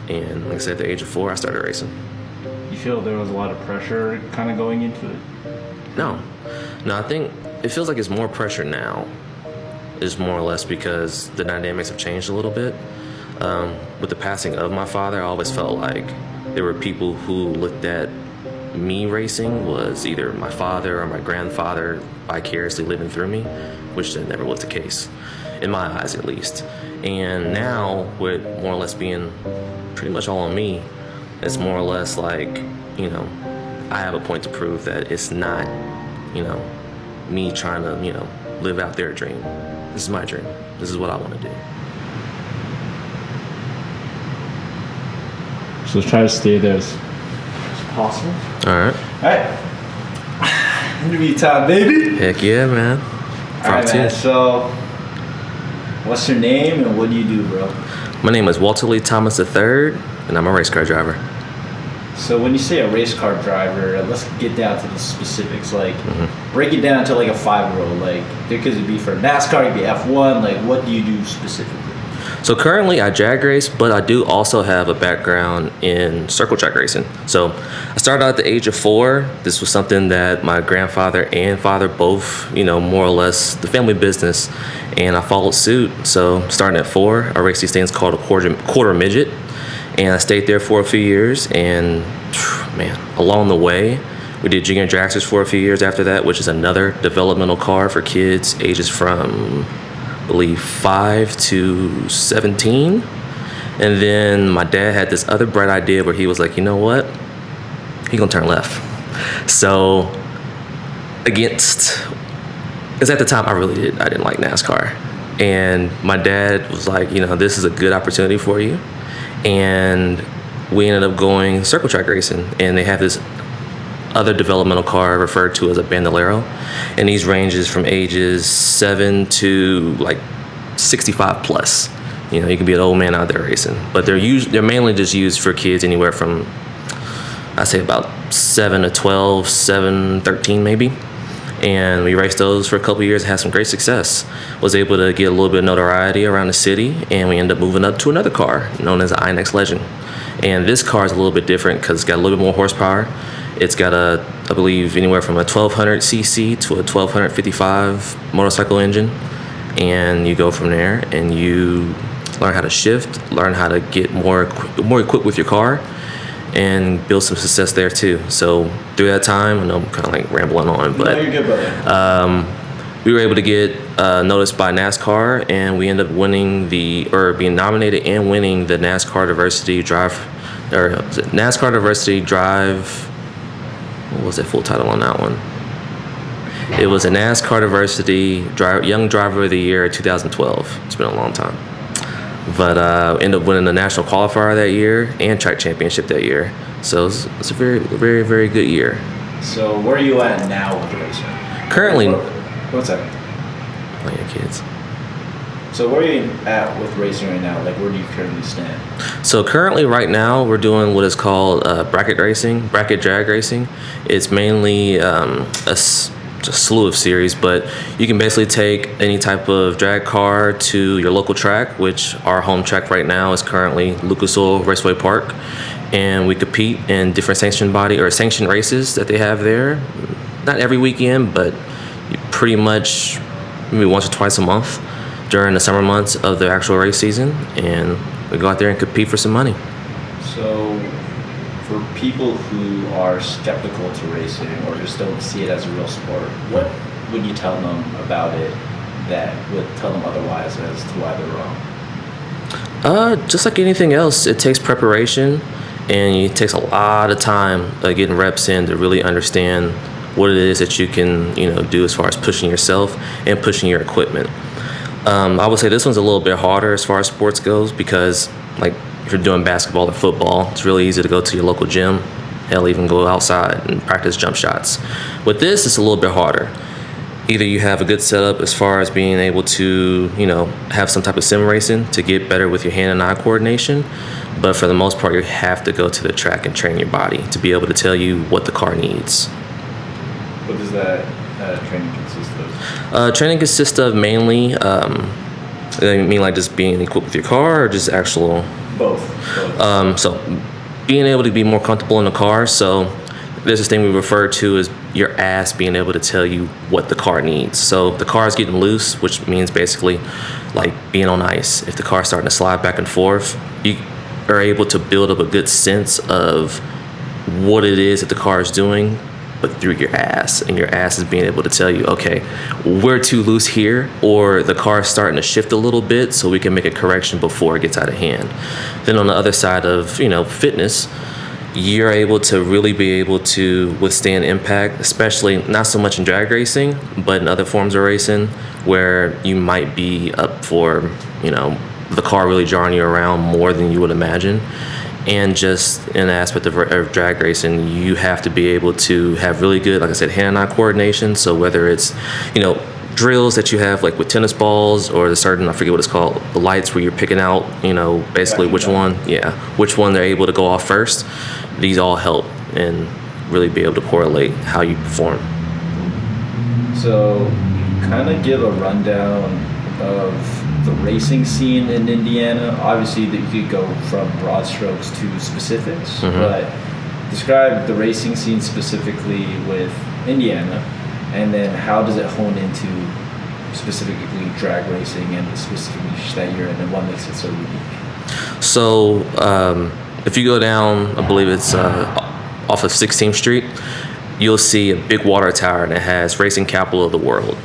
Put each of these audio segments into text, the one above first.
And like I said, at the age of 4, I started racing. You feel there was a lot of pressure kind of going into it? No, I think it feels like it's more pressure now. It's more or less because the dynamics have changed a little bit. With the passing of my father, I always felt like there were people who looked at me racing was either my father or my grandfather vicariously living through me, which never was the case, in my eyes at least. And now, with more or less being pretty much all on me, it's more or less like, you know, I have a point to prove that it's not, you know, me trying to, you know, live out their dream. This is my dream. This is what I want to do. So let's try to stay there as possible. All right. All right. Interview time, baby. Heck yeah, man. All right, man. So, what's your name and what do you do, bro? My name is Walter Lee Thomas III, and I'm a race car driver. So when you say a race car driver, let's get down to the specifics. Like, break it down to like a 5-year-old. Like, there could be for NASCAR, it could be F1. Like, what do you do specifically? So currently I drag race, but I do also have a background in circle track racing. So I started out at the age of 4. This was something that my grandfather and father both, you know, more or less the family business, and I followed suit. So starting at 4, I raced these things called a quarter midget, and I stayed there for a few years. And man, along the way, we did junior dragsters for a few years after that, which is another developmental car for kids ages from, I believe, 5 to 17. And then my dad had this other bright idea where he was like, you know what? He gonna turn left. So because at the time I didn't like NASCAR. And my dad was like, you know, this is a good opportunity for you. And we ended up going circle track racing, and they have this other developmental car referred to as a bandolero, and these ranges from ages 7 to like 65 plus. You know, you can be an old man out there racing, but they're mainly just used for kids anywhere from, I say, about 7 to 12, 7, 13 maybe. And we raced those for a couple of years, had some great success. Was able to get a little bit of notoriety around the city, and we ended up moving up to another car known as the INX Legend. And this car is a little bit different because it's got a little bit more horsepower. It's got I believe, anywhere from a 1200 cc to a 1255 motorcycle engine. And you go from there and you learn how to shift, learn how to get more equipped with your car, and build some success there too. So through that time, I know I'm kind of like rambling on, but no, you're good, brother. We were able to get noticed by NASCAR, and we ended up being nominated and winning the NASCAR Diversity Drive, NASCAR Diversity Drive. What was the full title on that one? It was a NASCAR Diversity Young Driver of the Year 2012. It's been a long time. But ended up winning the national qualifier that year and track championship that year. So it's a very, very, very good year. So where are you at now with racing? Currently, what's that? Oh yeah, kids. So where are you at with racing right now? Like, where do you currently stand? So currently, right now, we're doing what is called bracket drag racing. It's mainly just a slew of series, but you can basically take any type of drag car to your local track, which our home track right now is currently Lucas Oil Raceway Park, and we compete in different sanctioned races that they have there. Not every weekend, but pretty much maybe once or twice a month during the summer months of the actual race season, and we go out there and compete for some money. So for people who are skeptical to racing or just don't see it as a real sport, what would you tell them about it that would tell them otherwise as to why they're wrong? Just like anything else, it takes preparation, and it takes a lot of time getting reps in to really understand what it is that you can, do as far as pushing yourself and pushing your equipment. I would say this one's a little bit harder as far as sports goes because, like, if you're doing basketball or football, it's really easy to go to your local gym, hell, even go outside and practice jump shots. With this, it's a little bit harder. Either you have a good setup as far as being able to, have some type of sim racing to get better with your hand and eye coordination, but for the most part, you have to go to the track and train your body to be able to tell you what the car needs. What does that training consist of? Training consists of mainly, I mean, like just being equipped with your car, or just actual Both. So being able to be more comfortable in the car. So there's this thing we refer to as your ass being able to tell you what the car needs. So if the car is getting loose, which means basically like being on ice. If the car's starting to slide back and forth, you are able to build up a good sense of what it is that the car is doing, but through your ass. And your ass is being able to tell you, okay, we're too loose here, or the car is starting to shift a little bit, so we can make a correction before it gets out of hand. Then on the other side of, fitness, you're able to really be able to withstand impact, especially not so much in drag racing, but in other forms of racing where you might be up for, the car really jarring you around more than you would imagine. And just in the aspect of drag racing, you have to be able to have really good, like I said, hand-eye coordination. So whether it's, drills that you have like with tennis balls, or the certain, I forget what it's called, the lights where you're picking out, basically which one they're able to go off first. These all help and really be able to correlate how you perform. So kind of give a rundown of the racing scene in Indiana. Obviously that you could go from broad strokes to specifics, but describe the racing scene specifically with Indiana, and then how does it hone into specifically drag racing and the specific niche that you're in, and what makes it so unique? So if you go down, I believe it's off of 16th Street, you'll see a big water tower that has racing capital of the world.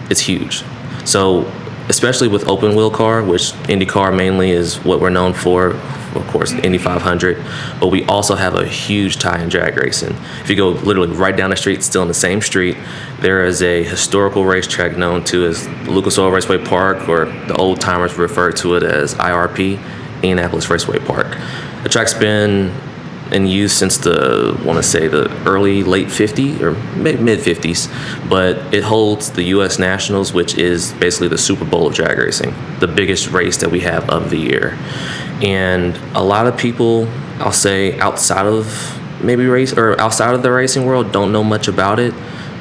It's huge. So especially with open wheel car, which IndyCar mainly is what we're known for, of course, the Indy 500, but we also have a huge tie in drag racing. If you go literally right down the street, still in the same street, there is a historical racetrack known to as Lucas Oil Raceway Park, or the old timers refer to it as IRP, Indianapolis Raceway Park. The track's been in use since the late 50s or mid 50s, but it holds the U.S. Nationals, which is basically the Super Bowl of drag racing, the biggest race that we have of the year. And a lot of people, I'll say, outside of the racing world, don't know much about it,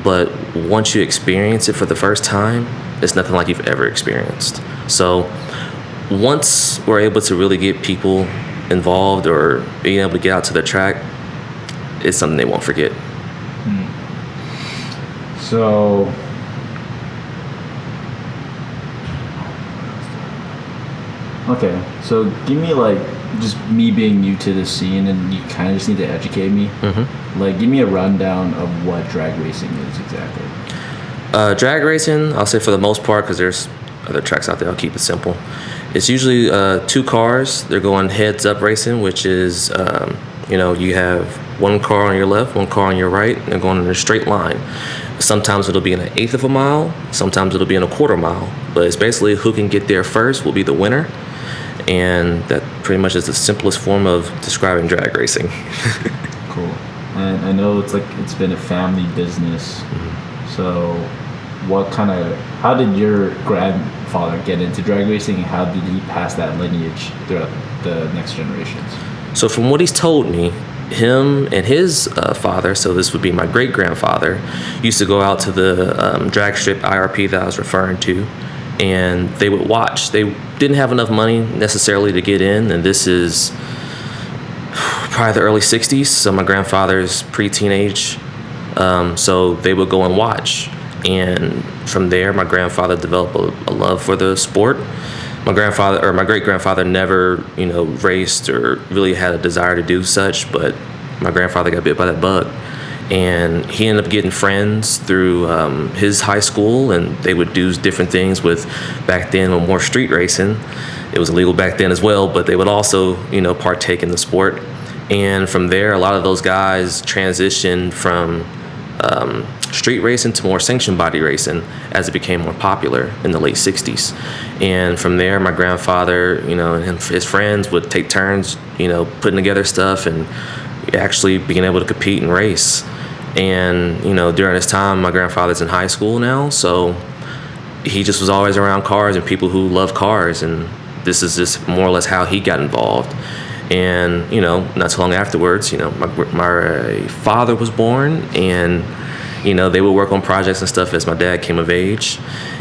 but once you experience it for the first time, it's nothing like you've ever experienced. So once we're able to really get people involved or being able to get out to the track, it's something they won't forget. So give me just me being new to the scene, and you kind of just need to educate me. Give me a rundown of what drag racing is exactly. Drag racing, I'll say for the most part, because there's other tracks out there, I'll keep it simple. It's usually two cars. They're going heads up racing, which is, you have one car on your left, one car on your right, and they're going in a straight line. Sometimes it'll be in 1/8 of a mile. Sometimes it'll be in 1/4 mile. But it's basically who can get there first will be the winner. And that pretty much is the simplest form of describing drag racing. Cool. And I know it's been a family business. So how did your grandfather get into drag racing, and how did he pass that lineage throughout the next generations? So from what he's told me, him and his father, so this would be my great-grandfather, used to go out to the drag strip IRP that I was referring to, and they would watch. They didn't have enough money necessarily to get in, and this is probably the early 60s, so my grandfather's pre-teenage, so they would go and watch. And from there, my grandfather developed a love for the sport. My great-grandfather never, raced or really had a desire to do such, but my grandfather got bit by that bug. And he ended up getting friends through his high school, and they would do different things with, back then, more street racing. It was illegal back then as well, but they would also, partake in the sport. And from there, a lot of those guys transitioned from street racing to more sanctioned body racing as it became more popular in the late 60s. And from there, my grandfather, and his friends would take turns, putting together stuff and actually being able to compete and race. And, during this time, my grandfather's in high school now, so he just was always around cars and people who love cars, and this is just more or less how he got involved. And, not too long afterwards, my father was born, and, they would work on projects and stuff as my dad came of age.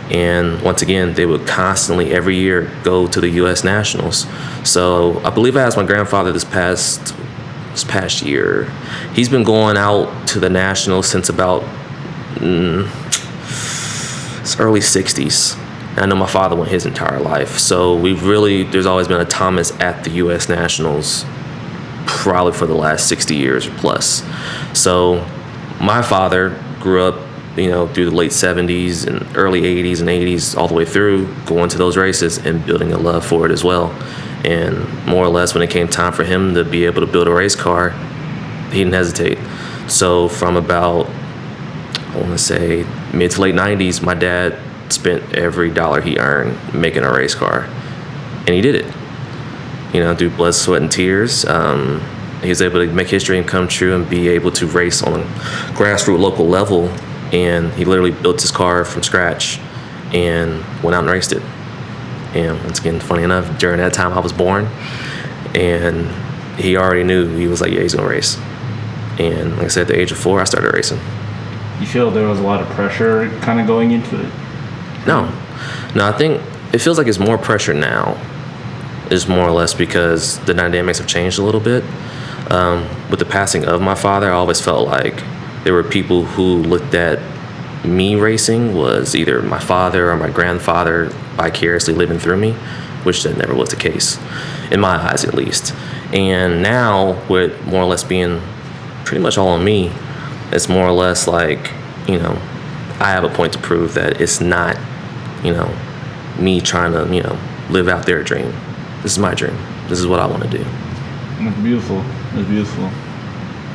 And once again, they would constantly every year go to the U.S. Nationals. So I believe I asked my grandfather this past year. He's been going out to the Nationals since about it's early 60s. I know my father went his entire life. So there's always been a Thomas at the U.S. Nationals probably for the last 60 years or plus. So my father grew up, through the late 70s and early 80s and 80s, all the way through, going to those races and building a love for it as well. And more or less, when it came time for him to be able to build a race car, he didn't hesitate. So from about, I want to say, mid to late 90s, my dad spent every dollar he earned making a race car. And he did it, through blood, sweat, and tears. He was able to make his dream come true and be able to race on a grassroots local level. And he literally built his car from scratch and went out and raced it. And once again, funny enough, during that time I was born, and he already knew. He was like, yeah, he's gonna race. And like I said, at the age of 4, I started racing. You feel there was a lot of pressure kind of going into it? No, I think it feels like it's more pressure now. It's more or less because the dynamics have changed a little bit. With the passing of my father, I always felt like there were people who looked at me racing was either my father or my grandfather vicariously living through me, which that never was the case, in my eyes at least. And now, with more or less being pretty much all on me, it's more or less like, I have a point to prove that it's not, me trying to, live out their dream. This is my dream. This is what I want to do. That's beautiful. That's beautiful.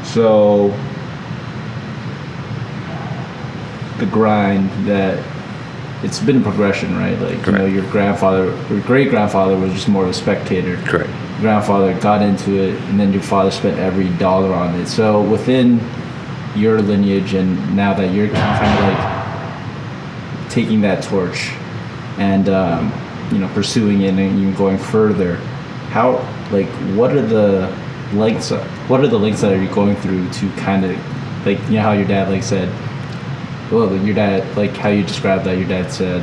So, the grind, that it's been a progression, right? Like, Correct. Your great grandfather was just more of a spectator. Correct. Grandfather got into it, and then your father spent every dollar on it. So within your lineage, and now that you're kind of like taking that torch and pursuing it and even going further, what are the lengths that are you going through to kind of, like, how your dad said, well, your dad, like how you described that, your dad said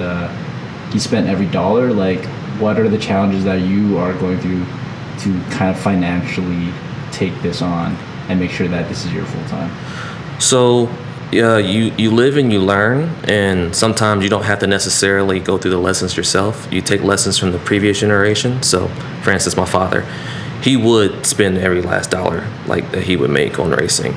he spent every dollar. Like, what are the challenges that you are going through to kind of financially take this on and make sure that this is your full time? So, you live and you learn, and sometimes you don't have to necessarily go through the lessons yourself. You take lessons from the previous generation. So, for instance, my father, he would spend every last dollar that he would make on racing.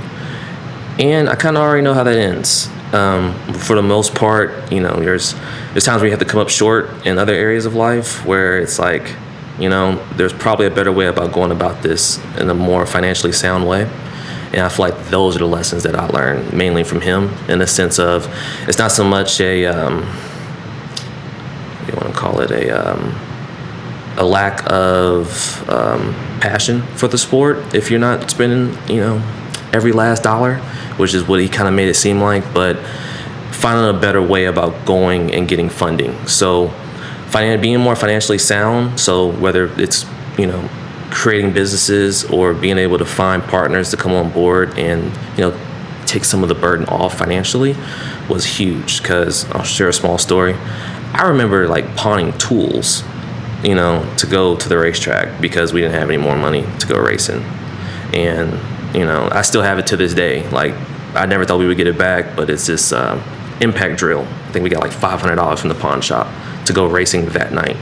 And I kind of already know how that ends. For the most part, there's times where you have to come up short in other areas of life where it's like, there's probably a better way about going about this in a more financially sound way. And I feel like those are the lessons that I learned mainly from him, in the sense of it's not so much a lack of passion for the sport if you're not spending, every last dollar, which is what he kind of made it seem like, but finding a better way about going and getting funding. So being more financially sound, so whether it's, creating businesses or being able to find partners to come on board and, take some of the burden off financially was huge. Because I'll share a small story. I remember pawning tools, to go to the racetrack because we didn't have any more money to go racing. And I still have it to this day. I never thought we would get it back, but it's this impact drill. I think we got $500 from the pawn shop to go racing that night.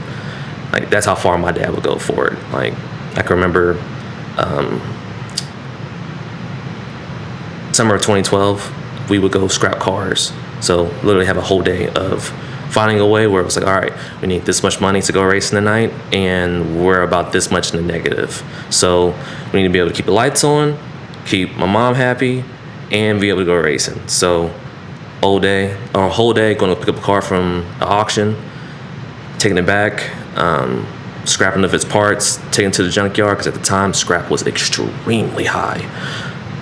That's how far my dad would go for it. I can remember summer of 2012, we would go scrap cars. So literally have a whole day of finding a way where it was all right, we need this much money to go racing tonight, and we're about this much in the negative. So we need to be able to keep the lights on, keep my mom happy, and be able to go racing. So a whole day, going to pick up a car from an auction, taking it back, scrapping of its parts, taking it to the junkyard, because at the time scrap was extremely high.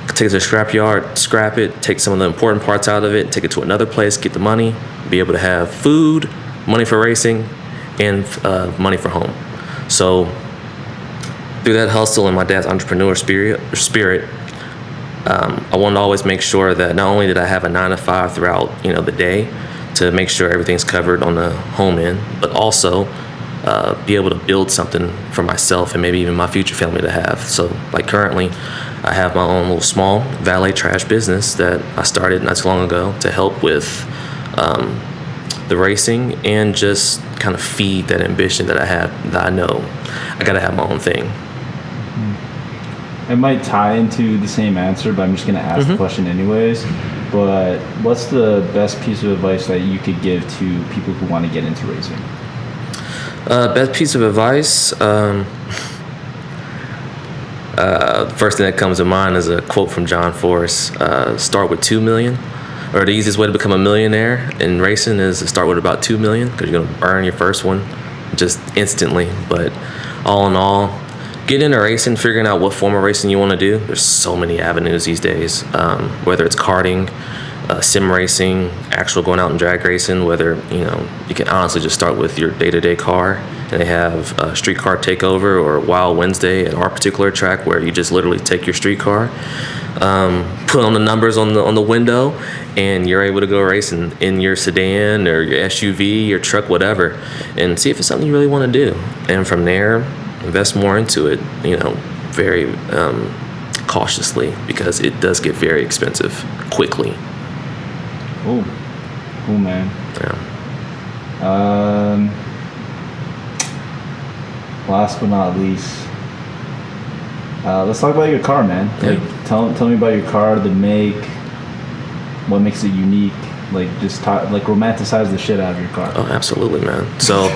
Take it to the scrap yard, scrap it, take some of the important parts out of it, take it to another place, get the money, be able to have food, money for racing, and money for home. So through that hustle and my dad's entrepreneur spirit, I wanted to always make sure that not only did I have a 9 to 5 throughout the day to make sure everything's covered on the home end, but also be able to build something for myself and maybe even my future family to have. So like currently, I have my own little small valet trash business that I started not too long ago to help with the racing and just kind of feed that ambition that I have, that I know I gotta have my own thing. It might tie into the same answer, but I'm just going to ask the question anyways. But what's the best piece of advice that you could give to people who want to get into racing? Best piece of advice, first thing that comes to mind is a quote from John Forrest, start with 2 million, or the easiest way to become a millionaire in racing is to start with about 2 million, because you're going to burn your first one just instantly. But all in all, get into racing, figuring out what form of racing you want to do. There's so many avenues these days, whether it's karting, sim racing, actual going out and drag racing, whether, you can honestly just start with your day-to-day car. And they have a street car takeover or Wild Wednesday at our particular track where you just literally take your street car, put on the numbers on the window, and you're able to go racing in your sedan or your SUV, your truck, whatever, and see if it's something you really want to do. And from there, invest more into it, very cautiously, because it does get very expensive quickly. Cool, man. Yeah. Last but not least, let's talk about your car, man. Yeah. Tell me about your car, the make, what makes it unique. Just romanticize the shit out of your car. Oh, absolutely, man. So,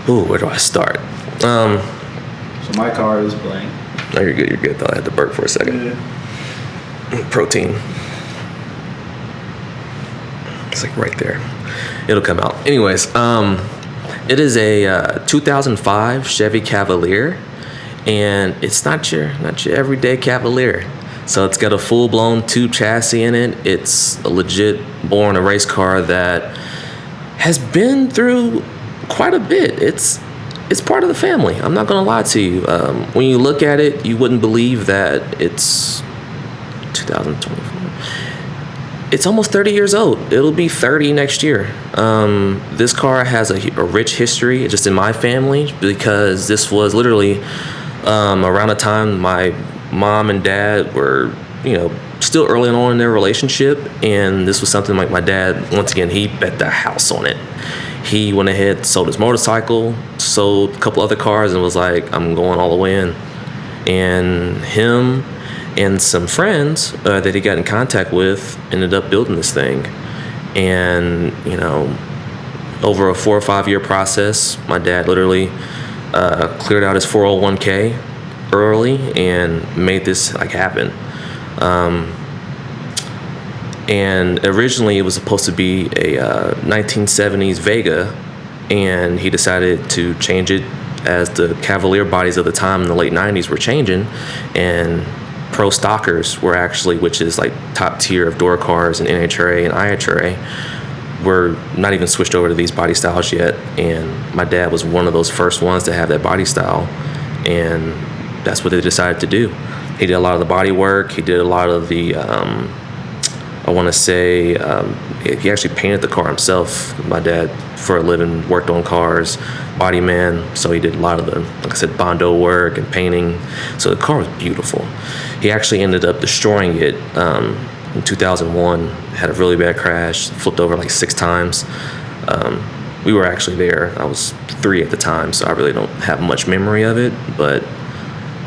where do I start? So my car is blank. No, you're good. You're good. Though I had to burp for a second. Yeah. Protein. It's like right there. It'll come out. Anyways, it is a 2005 Chevy Cavalier, and it's not your everyday Cavalier. So it's got a full-blown tube chassis in it. It's a legit born a race car that has been through quite a bit. It's part of the family. I'm not gonna lie to you. When you look at it, you wouldn't believe that it's 2024. It's almost 30 years old. It'll be 30 next year. This car has a rich history just in my family, because this was literally around the time my mom and dad were, still early on in their relationship. And this was something like my dad, once again, he bet the house on it. He went ahead, sold his motorcycle, sold a couple other cars, and was like, I'm going all the way in. And him and some friends that he got in contact with ended up building this thing. And, over a 4 or 5 year process, my dad literally cleared out his 401k early and made this happen. And originally it was supposed to be a 1970s Vega, and he decided to change it as the Cavalier bodies of the time in the late 90s were changing, and Pro Stockers were actually, which is top tier of door cars and NHRA and IHRA, were not even switched over to these body styles yet. And my dad was one of those first ones to have that body style, and that's what they decided to do. He did a lot of the body work. He did a lot of the, I want to say, he actually painted the car himself. My dad, for a living, worked on cars, body man, so he did a lot of the, like I said, Bondo work and painting. So the car was beautiful. He actually ended up destroying it in 2001. Had a really bad crash, flipped over 6 times. We were actually there. I was 3 at the time, so I really don't have much memory of it. But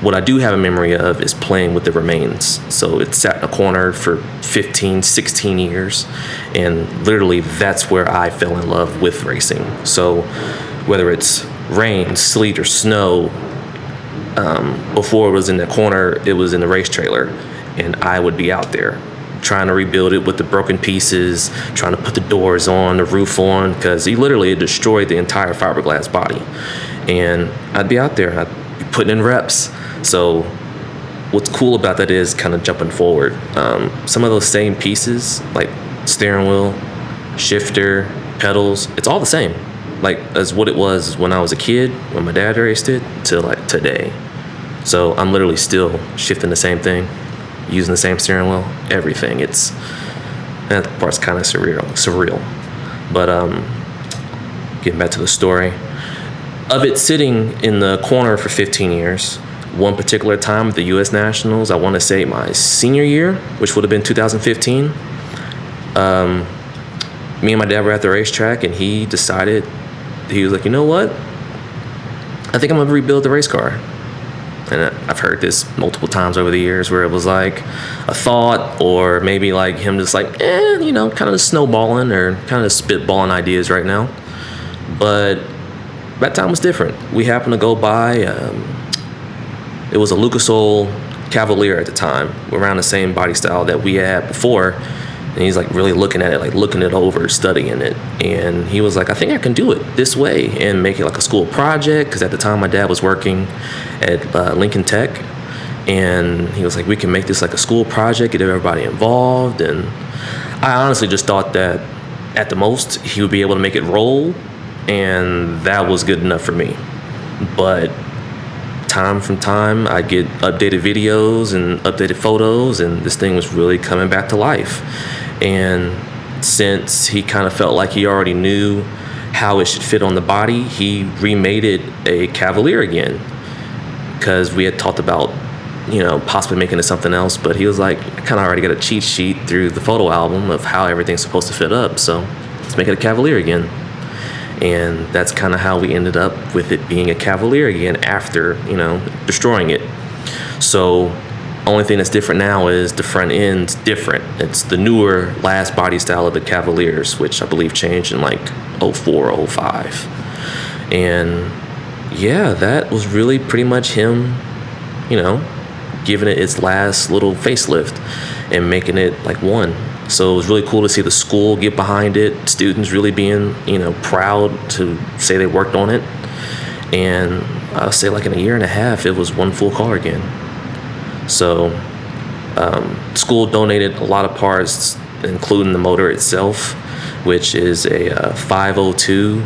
what I do have a memory of is playing with the remains. So it sat in a corner for 15, 16 years. And literally that's where I fell in love with racing. So whether it's rain, sleet, or snow, before it was in the corner, it was in the race trailer. And I would be out there trying to rebuild it with the broken pieces, trying to put the doors on, the roof on, because he literally destroyed the entire fiberglass body. And I'd be out there, I'd be putting in reps. So what's cool about that is kind of jumping forward. Some of those same pieces, like steering wheel, shifter, pedals, it's all the same, as what it was when I was a kid, when my dad raced it, to today. So I'm literally still shifting the same thing, using the same steering wheel, everything. That part's kind of surreal. But getting back to the story of it sitting in the corner for 15 years. One particular time at the U.S. Nationals, I want to say my senior year, which would have been 2015. Me and my dad were at the racetrack, and he decided, he was like, you know what? I think I'm going to rebuild the race car. And I've heard this multiple times over the years where it was like a thought, or maybe like him just like, kind of snowballing or kind of spitballing ideas right now. But that time was different. We happened to go by, it was a Lucas Oil Cavalier at the time, around the same body style that we had before. And he's like really looking at it, like looking it over, studying it. And he was like, I think I can do it this way and make it like a school project. Because at the time my dad was working at Lincoln Tech. And he was like, we can make this like a school project, get everybody involved. And I honestly just thought that at the most he would be able to make it roll. And that was good enough for me. But time from time, I get updated videos and updated photos, and this thing was really coming back to life. And since he kind of felt like he already knew how it should fit on the body, he remade it a Cavalier again, because we had talked about, possibly making it something else. But he was like, I kind of already got a cheat sheet through the photo album of how everything's supposed to fit up, so let's make it a Cavalier again. And that's kind of how we ended up with it being a Cavalier again after, destroying it. So only thing that's different now is the front end's different. It's the newer last body style of the Cavaliers, which I believe changed in like 04, 05. And yeah, that was really pretty much him, giving it its last little facelift and making it like one. So it was really cool to see the school get behind it, students really being, proud to say they worked on it. And I'll say like in a year and a half, it was one full car again. So school donated a lot of parts, including the motor itself, which is a 502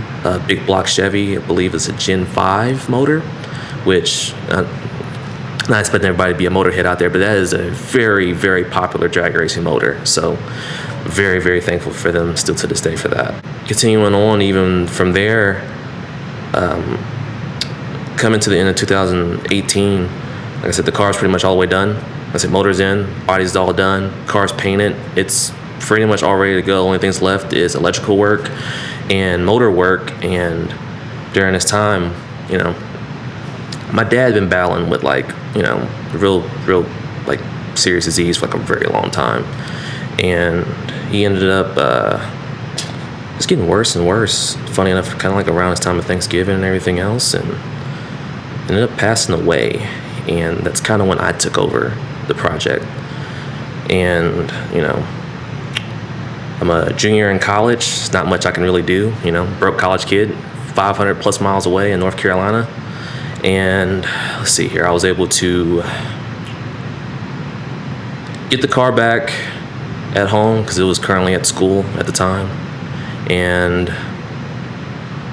big block Chevy. I believe it's a Gen 5 motor, which not expecting everybody to be a motorhead out there, but that is a very, very popular drag racing motor. So very, very thankful for them still to this day for that. Continuing on even from there, coming to the end of 2018, like I said, the car's pretty much all the way done. I said motor's in, body's all done, car's painted. It's pretty much all ready to go. Only things left is electrical work and motor work. And during this time, my dad had been battling with real like serious disease for like a very long time. And he ended up just getting worse and worse. Funny enough, kind of like around this time of Thanksgiving and everything else, and ended up passing away. And that's kind of when I took over the project. And, I'm a junior in college. There's not much I can really do, broke college kid, 500 plus miles away in North Carolina. And let's see here, I was able to get the car back at home because it was currently at school at the time. And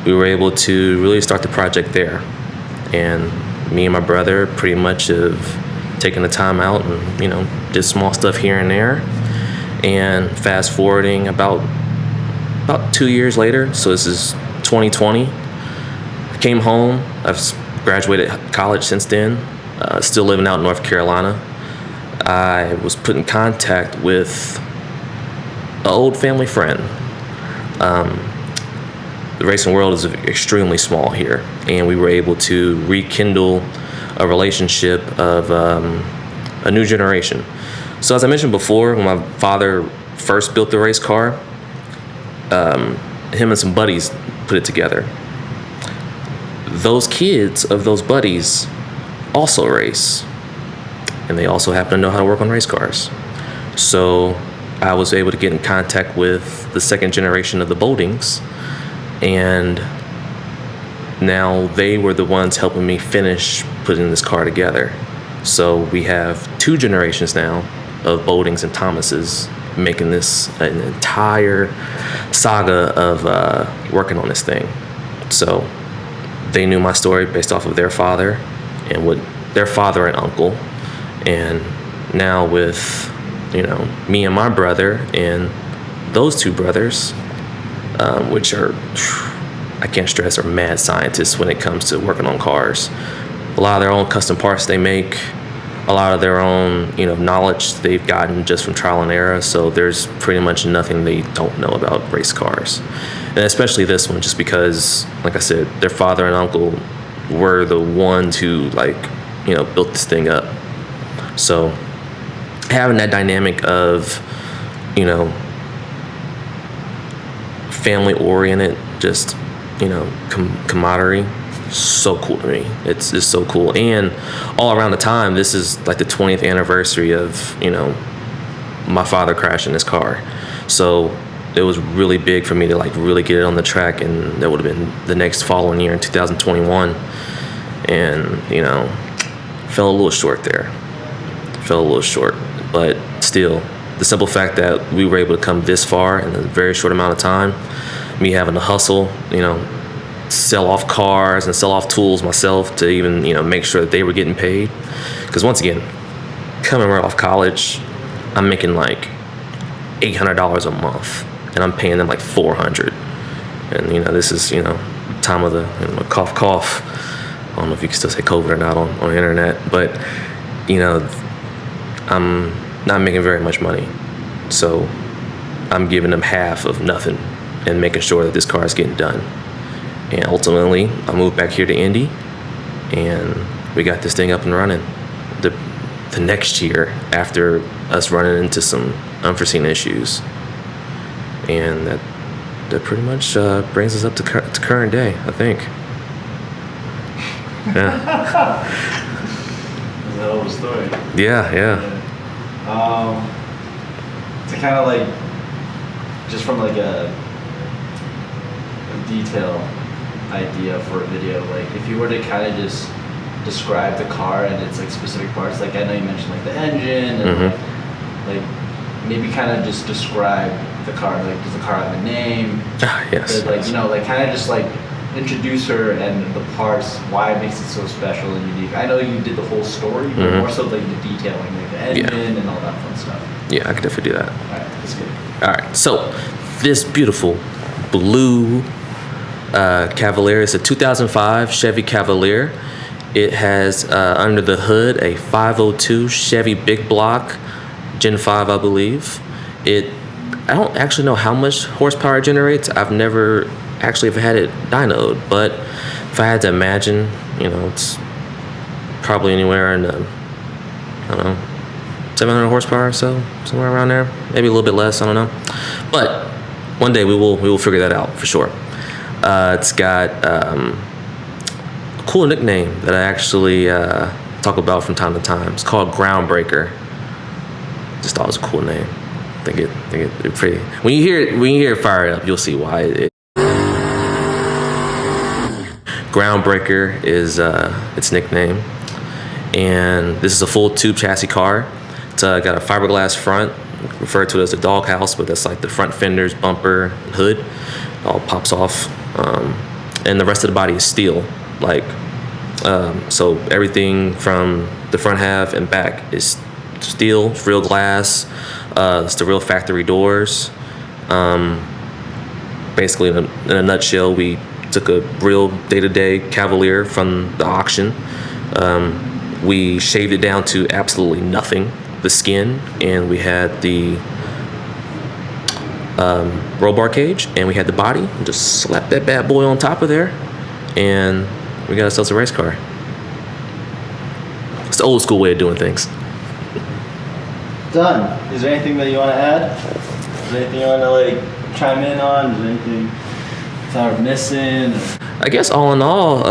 we were able to really start the project there. And me and my brother pretty much have taken the time out and, did small stuff here and there. And fast forwarding about 2 years later, so this is 2020, I came home. I've graduated college since then, still living out in North Carolina. I was put in contact with an old family friend. The racing world is extremely small here, and we were able to rekindle a relationship of a new generation. So as I mentioned before, when my father first built the race car, him and some buddies put it together. Those kids of those buddies also race, and they also happen to know how to work on race cars. So I was able to get in contact with the second generation of the Boldings, and now they were the ones helping me finish putting this car together. So we have 2 generations now of Boldings and Thomases making this an entire saga of working on this thing. So they knew my story based off of their father and what their father and uncle. And now with, me and my brother and those 2 brothers, which are, I can't stress, are mad scientists when it comes to working on cars. A lot of their own custom parts they make, a lot of their own, knowledge they've gotten just from trial and error. So there's pretty much nothing they don't know about race cars, and especially this one, just because, like I said, their father and uncle were the ones who built this thing up. So having that dynamic of, family oriented, just, camaraderie, so cool to me. It's just so cool. And all around the time, this is like the 20th anniversary of, my father crashing his car. So it was really big for me to really get it on the track, and that would have been the next following year in 2021. And, fell a little short there. But still, the simple fact that we were able to come this far in a very short amount of time, me having to hustle, sell off cars and sell off tools myself to even, make sure that they were getting paid. Because once again, coming right off college, I'm making like $800 a month, and I'm paying them like $400. And, this is, time of the cough, cough. I don't know if you can still say COVID or not on the internet, but, I'm not making very much money. So I'm giving them half of nothing and making sure that this car is getting done. And ultimately, I moved back here to Indy, and we got this thing up and running. The next year, after us running into some unforeseen issues, and that pretty much brings us up to current day, I think. Yeah. That's a hell of a story. Yeah. To kind of just from a detail idea for a video, if you were to kind of just describe the car and its specific parts, I know you mentioned the engine and maybe kind of just describe the car. Does the car have a name? Yes. Kind of just introduce her and the parts, why it makes it so special and unique. I know you did the whole story, but more so the detailing, the engine and all that fun stuff. Yeah, I could definitely do that. All right, let's get it. All right, so this beautiful blue Cavalier is a 2005 Chevy Cavalier. It has under the hood a 502 Chevy Big Block Gen 5, I believe. I don't actually know how much horsepower it generates. I've never actually had it dynoed, but if I had to imagine, it's probably anywhere in 700 horsepower or so, somewhere around there, maybe a little bit less, I don't know. But one day we will figure that out for sure. It's got a cool nickname that I actually talk about from time to time. It's called Groundbreaker. Just thought it was a cool name. I think it pretty. When you hear it fire up, you'll see why. Groundbreaker is its nickname, and this is a full tube chassis car. It's got a fiberglass front, referred to as the doghouse, but that's the front fenders, bumper, and hood. It all pops off, and the rest of the body is steel. So everything from the front half and back is steel, it's real glass. It's the real factory doors. Basically, in a nutshell, we took a real day-to-day Cavalier from the auction. We shaved it down to absolutely nothing, the skin, and we had the roll bar cage, and we had the body, and just slapped that bad boy on top of there, and we got ourselves a race car. It's the old school way of doing things. Done. Is there anything that you want to add? Is there anything you want to chime in on? Is there anything that we're missing? I guess all in all,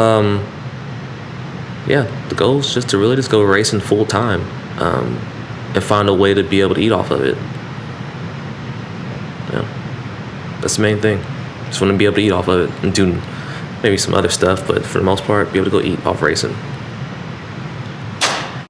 the goal is just to really just go racing full time, and find a way to be able to eat off of it. Yeah, that's the main thing. Just want to be able to eat off of it and do maybe some other stuff, but for the most part, be able to go eat off racing.